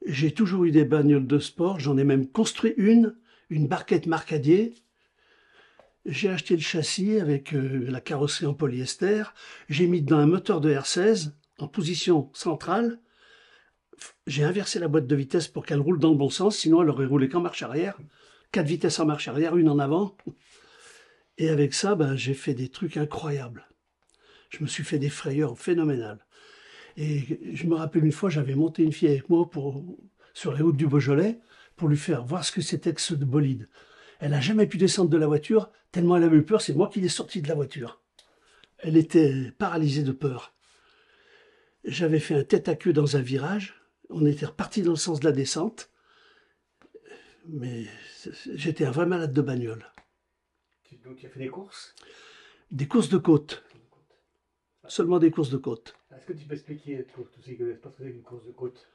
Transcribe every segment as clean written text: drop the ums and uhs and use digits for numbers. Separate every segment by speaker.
Speaker 1: J'ai toujours eu des bagnoles de sport, j'en ai même construit une barquette Marcadier. J'ai acheté le châssis avec la carrosserie en polyester. J'ai mis dedans un moteur de R16 en position centrale. J'ai inversé la boîte de vitesse pour qu'elle roule dans le bon sens, sinon elle aurait roulé qu'en marche arrière. 4 vitesses en marche arrière, une en avant. Et avec ça, ben, j'ai fait des trucs incroyables. Je me suis fait des frayeurs phénoménales. Et je me rappelle une fois, j'avais monté une fille avec moi sur les routes du Beaujolais pour lui faire voir ce que c'était que ce bolide. Elle n'a jamais pu descendre de la voiture, tellement elle avait eu peur, c'est moi qui l'ai sortie de la voiture. Elle était paralysée de peur. J'avais fait un tête à queue dans un virage, on était reparti dans le sens de la descente, mais j'étais un vrai malade de bagnole.
Speaker 2: Donc tu as fait des courses?
Speaker 1: Des courses de côte, seulement des courses de côte.
Speaker 2: Est-ce que tu peux expliquer pour tous ceux qui ne connaissent pas ce que c'est une course de côte?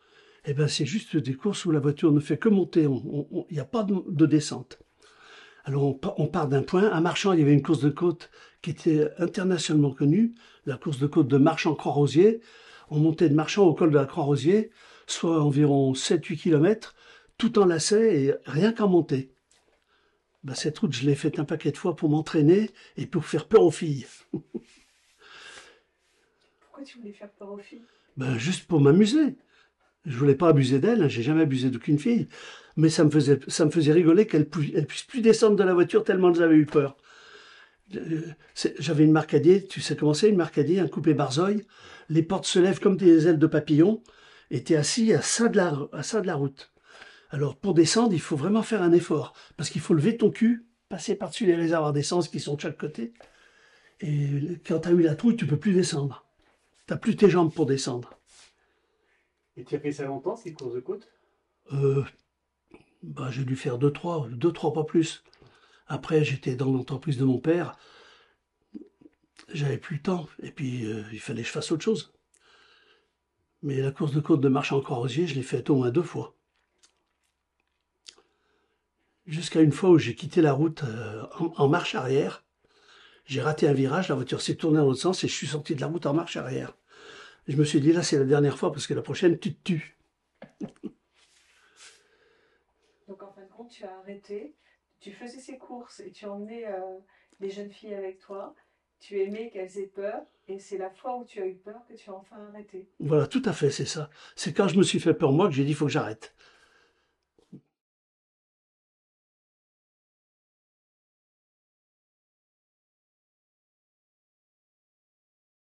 Speaker 1: Eh ben, c'est juste des courses où la voiture ne fait que monter, il n'y a pas de descente. Alors on part d'un point. À Marchand, il y avait une course de côte qui était internationalement connue, la course de côte de Marchand-Croix-Rosier. On montait de Marchand au col de la Croix-Rosier, soit environ 7-8 km, tout en lacet et rien qu'en montée. Ben, cette route, je l'ai faite un paquet de fois pour m'entraîner et pour faire peur aux filles.
Speaker 3: Pourquoi tu voulais faire peur aux filles?
Speaker 1: Ben, juste pour m'amuser. Je voulais pas abuser d'elle, hein, j'ai jamais abusé d'aucune fille. Mais ça me faisait rigoler qu'elle puisse plus descendre de la voiture tellement elles avaient eu peur. J'avais une Marcadier, tu sais comment c'est une Marcadier, un coupé Barzoil. Les portes se lèvent comme des ailes de papillon et tu es assis à ça de la route. Alors pour descendre, il faut vraiment faire un effort parce qu'il faut lever ton cul, passer par-dessus les réservoirs d'essence qui sont de chaque côté. Et quand tu as eu la trouille, tu peux plus descendre. Tu n'as plus tes jambes pour descendre.
Speaker 2: Et tu as fait ça longtemps, ces courses de côte?
Speaker 1: Euh, Bah, j'ai dû faire deux, trois, pas plus. Après, j'étais dans l'entreprise de mon père, j'avais plus le temps, et puis il fallait que je fasse autre chose. Mais la course de côte de Marchand-Croix-Rosier, je l'ai faite au moins 2 fois. Jusqu'à une fois où j'ai quitté la route en marche arrière. J'ai raté un virage, la voiture s'est tournée dans l'autre sens et je suis sorti de la route en marche arrière. Et je me suis dit, là, c'est la dernière fois parce que la prochaine, tu te tues.
Speaker 3: Donc en fin de compte, tu as arrêté, tu faisais ces courses et tu emmenais les jeunes filles avec toi. Tu aimais qu'elles aient peur et c'est la fois où tu as eu peur que tu as enfin arrêté.
Speaker 1: Voilà, tout à fait, c'est ça. C'est quand je me suis fait peur, moi, que j'ai dit, il faut que j'arrête.